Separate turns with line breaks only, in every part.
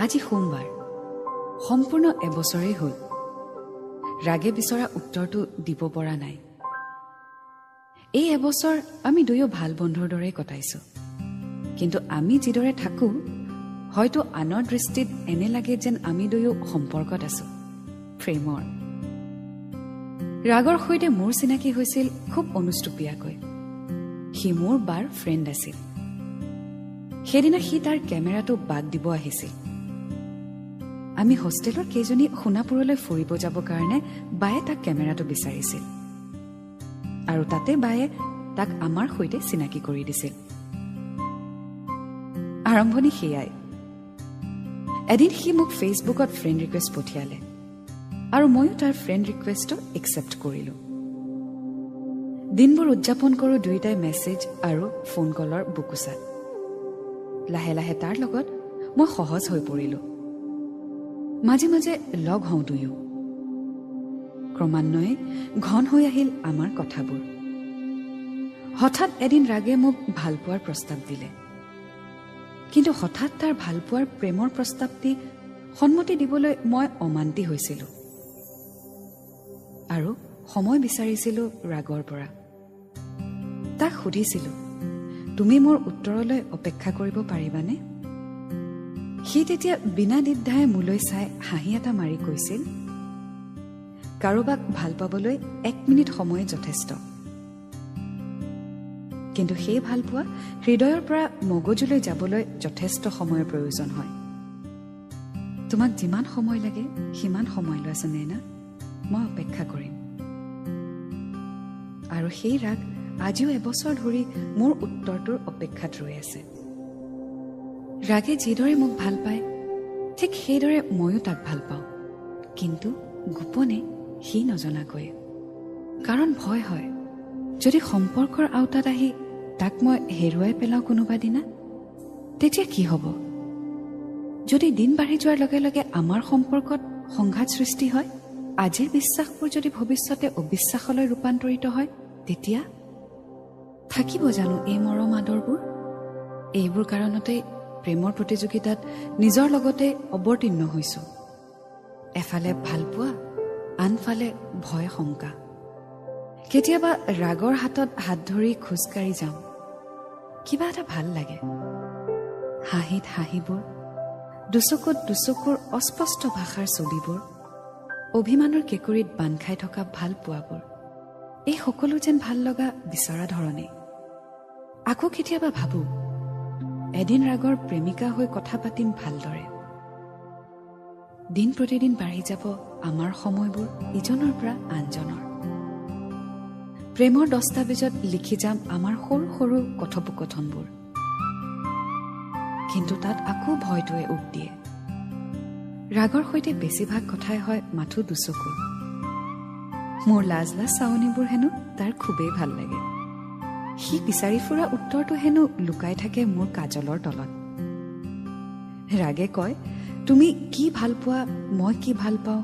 আজি সোমবাৰ, সম্পূৰ্ণ এবছৰেই হ'ল। ৰাগে বিচৰা উত্তৰটো দিব পৰা নাই। এই এবছৰ আমি দুয়ো ভাল বন্ধুৰ দৰেই কটাইছোঁ। কিন্তু আমি যিদৰে থাকোঁ, হয়তো আনৰ দৃষ্টিত এনে লাগে যেন আমি দুয়ো সম্পৰ্কত আছোঁ, প্ৰেমৰ। ৰাগৰ সৈতে মোৰ চিনাকি হৈছিল খুব অনুষ্টুপীয়াকৈ। সি মোৰ বাৰ ফ্ৰেণ্ড আছিল। সেইদিনা সি তাৰ কেমেৰাটো বাদ দিব আহিছিল। আমি হোষ্টেলৰ কেইজনী সোণাপুৰলৈ ফুৰিব যাবৰ কাৰণে বায়ে তাক কেমেৰাটো বিচাৰিছিল, আৰু তাতে বায়ে তাক আমাৰ সৈতে চিনাকি কৰি দিছিল। আৰম্ভণি সেয়াই। এদিন সি মোক ফেচবুকত ফ্ৰেণ্ড ৰিকুৱেষ্ট পঠিয়ালে, আৰু ময়ো তাৰ ফ্ৰেণ্ড ৰিকুৱেষ্টটো একচেপ্ট কৰিলোঁ। দিনবোৰ উদযাপন কৰোঁ দুয়োটাই মেছেজ আৰু ফোন কলৰ বুকুচাত। লাহে লাহে তাৰ লগত মই সহজ হৈ পৰিলোঁ। মাজে মাজে লগ হওঁ দুয়ো। ক্ৰমান্বয়ে ঘন হৈ আহিল আমাৰ কথাবোৰ। হঠাৎ এদিন ৰাগে মোক ভালপোৱাৰ প্ৰস্তাৱ দিলে। কিন্তু হঠাৎ তাৰ ভালপোৱাৰ প্ৰেমৰ প্ৰস্তাৱ দি সন্মতি দিবলৈ মই অমান্তি হৈছিলোঁ, আৰু সময় বিচাৰিছিলোঁ ৰাগৰ পৰা। তাক সুধিছিলোঁ, তুমি মোৰ উত্তৰলৈ অপেক্ষা কৰিব পাৰিবানে? সি তেতিয়া বিনা দ্বিধাই মোলৈ চাই হাঁহি এটা মাৰি কৈছিল, কাৰোবাক ভাল পাবলৈ 1 মিনিট সময় যথেষ্ট। কিন্তু সেই ভালপোৱা হৃদয়ৰ পৰা মগজুলৈ যাবলৈ যথেষ্ট সময়ৰ প্ৰয়োজন হয়। তোমাক যিমান সময় লাগে সিমান সময় লোৱা সুনয়না, মই অপেক্ষা কৰিম। আৰু সেই ৰাগ আজিও এবছৰ ধৰি মোৰ উত্তৰটোৰ অপেক্ষাত ৰৈ আছে। ৰাগে যিদৰে মোক ভাল পায়, ঠিক সেইদৰে ময়ো তাক ভাল পাওঁ, কিন্তু গোপনে সি নজনাকৈ। কাৰণ ভয় হয়, যদি সম্পৰ্কৰ আওতাত আহি তাক মই হেৰুৱাই পেলাওঁ কোনোবা দিনা, তেতিয়া কি হ'ব? যদি দিন বাঢ়ি যোৱাৰ লগে লগে আমাৰ সম্পৰ্কত সংঘাত সৃষ্টি হয়, আজিৰ বিশ্বাসবোৰ যদি ভৱিষ্যতে অবিশ্বাসলৈ ৰূপান্তৰিত হয়, তেতিয়া থাকিব জানো এই মৰম আদৰবোৰ? এইবোৰ কাৰণতেই প্ৰেমৰ প্ৰতিযোগিতাত নিজৰ লগতে অৱতীৰ্ণ হৈছোঁ। এফালে ভালপোৱা, আনফালে ভয় শংকা। কেতিয়াবা ৰাগৰ হাতত হাত ধৰি খোজকাঢ়ি যাওঁ, কিবা এটা ভাল লাগে। হাঁহিত হাঁহিবোৰ, দুচকুত দুচকুৰ অস্পষ্ট ভাষাৰ ছবিবোৰ, অভিমানৰ কেঁকুৰিত বান্ধ খাই থকা ভাল পোৱাবোৰ, এই সকলো যেন ভাল লগা বিচৰা ধৰণে। আকৌ কেতিয়াবা ভাবোঁ, এদিন ৰাগৰ প্ৰেমিকা হৈ কথা পাতিম ভালদৰে। দিন প্ৰতিদিন বাঢ়ি যাব আমাৰ সময়বোৰ ইজনৰ পৰা আনজনৰ। প্ৰেমৰ দস্তাবেজত লিখি যাম আমাৰ সৰু সৰু কথোপকথনবোৰ। কিন্তু তাত আকৌ ভয়টোৱে উক দিয়ে। ৰাগৰ সৈতে বেছিভাগ কথাই হয় মাথো দুচকুৰ। মোৰ লাজ লাজ চাৱনিবোৰ হেনো তাৰ খুবেই ভাল লাগে। সি বিচাৰি ফুৰা উত্তৰটো হেনো লুকাই থাকে মোৰ কাজলৰ তলত। ৰাগে কয়, তুমি কি ভাল পোৱা, মই কি ভাল পাওঁ,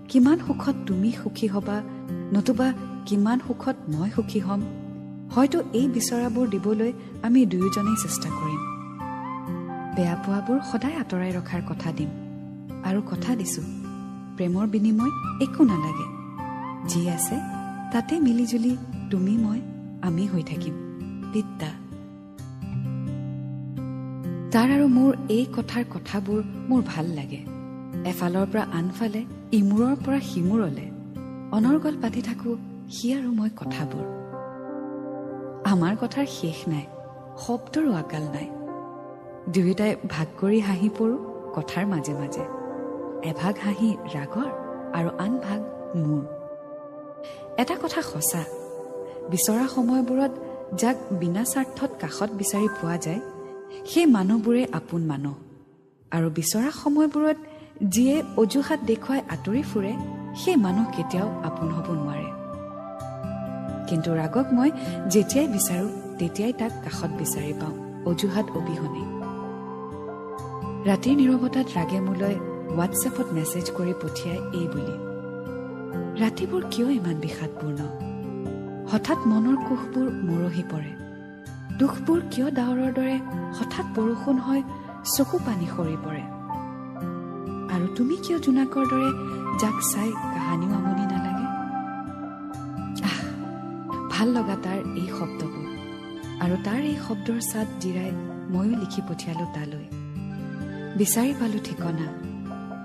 কিমান সুখত তুমি সুখী হবা, নতুবা কিমান সুখত মই সুখী হ'ম, হয়তো এই বিচৰাবোৰ দিবলৈ আমি দুয়োজনেই চেষ্টা কৰিম। বেয়া পোৱাবোৰ সদায় আঁতৰাই ৰখাৰ কথা দিম, আৰু কথা দিছোঁ, প্ৰেমৰ বিনিময় একো নালাগে। যি আছে তাতে মিলিজুলি তুমি মই আমি হৈ থাকিম। বিদ্যা। তাৰ আৰু মোৰ এই কথাবোৰ মোৰ ভাল লাগে। এফালৰ পৰা আনফালে, ইমূৰৰ পৰা সিমূৰলে অনৰ্গল পাতি থাকোঁ সি আৰু মই কথাবোৰ। আমাৰ কথাৰ শেষ নাই, শব্দৰো আকাল নাই। দুয়োটাই ভাগ কৰি হাঁহি পৰোঁ কথাৰ মাজে মাজে। এভাগ হাঁহি ৰাগৰ আৰু আন ভাগ মোৰ। এটা কথা সঁচা, বিচৰা সময়বোৰত যাক বিনা স্বাৰ্থত কাষত বিচাৰি পোৱা যায়, সেই মানুহবোৰে আপোন মানুহ। আৰু বিচৰা সময়বোৰত যিয়ে অজুহাত দেখুৱাই আঁতৰি ফুৰে, সেই মানুহ কেতিয়াও আপোন হ'ব নোৱাৰে। কিন্তু ৰাগক মই যেতিয়াই বিচাৰোঁ তেতিয়াই তাক কাষত বিচাৰি পাওঁ, অজুহাত অবিহনে। ৰাতিৰ নীৰৱতাত ৰাগে মোলৈ হোৱাটছএপত মেছেজ কৰি পঠিয়াই এই বুলি, ৰাতিবোৰ কিয় ইমান বিষাদপূৰ্ণ? হঠাৎ মনৰ কোষবোৰ মৰহি পৰে। দুখবোৰ কিয় ডাৱৰৰ দৰে হঠাৎ বৰষুণ হয় চকু পানী সৰি পৰে? তুমি কিয় জোনাকৰ দৰে যাক চাই কাহানিও আমনি নালাগে? ভাল লগা তাৰ এই শব্দবোৰ, আৰু তাৰ এই শব্দৰ চাত জিৰাই ময়ো লিখি পঠিয়ালো তালৈ। বিচাৰি পালো ঠিকনা,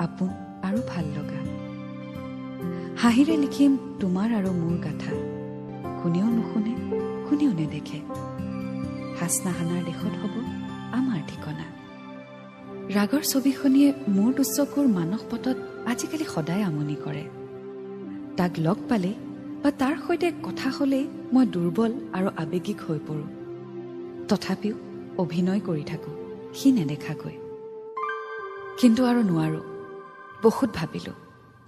আপোন আৰু ভাল লগা। হাঁহিৰে লিখিম তোমাৰ আৰু মোৰ গাথা, কোনেও নুশুনে, কোনেও নেদেখে। হাচনাহানাৰ দেশত হ'ব আমাৰ ঠিকনা। ৰাগৰ ছবিখনিয়ে মোৰ দুচকুৰ মানস পটত আজিকালি সদায় আমনি কৰে। তাক লগ পালেই বা তাৰ সৈতে কথা হ'লেই মই দুৰ্বল আৰু আৱেগিক হৈ পৰোঁ। তথাপিও অভিনয় কৰি থাকোঁ সি নেদেখাকৈ। কিন্তু আৰু নোৱাৰোঁ। বহুত ভাবিলোঁ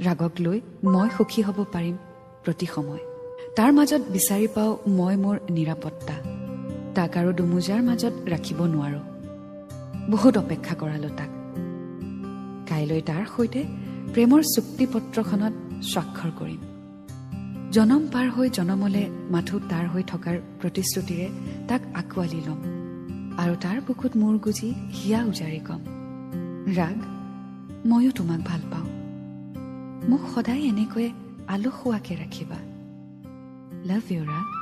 ৰাগক লৈ মই সুখী হ'ব পাৰিম প্ৰতি সময়। তাৰ মাজত বিচাৰি পাওঁ মই মোৰ নিৰাপত্তা। তাক আৰু দুমোজাৰ মাজত ৰাখিব নোৱাৰোঁ। বহুত অপেক্ষা কৰালোঁ তাক। কাইলৈ তাৰ সৈতে প্ৰেমৰ চুক্তিপত্ৰখনত স্বাক্ষৰ কৰিম। জনম পাৰ হৈ জনমলে মাথো তাৰ হৈ থকাৰ প্ৰতিশ্ৰুতিৰে তাক আঁকোৱালি ল'ম, আৰু তাৰ বুকুত মূৰ গুজি হিয়া উজাৰি কম, ৰাগ, ময়ো তোমাক ভাল পাওঁ। মোক সদায় এনেকৈয়ে আলসুৱাকে ৰাখিবা। লাভ ইউ ৰাগ।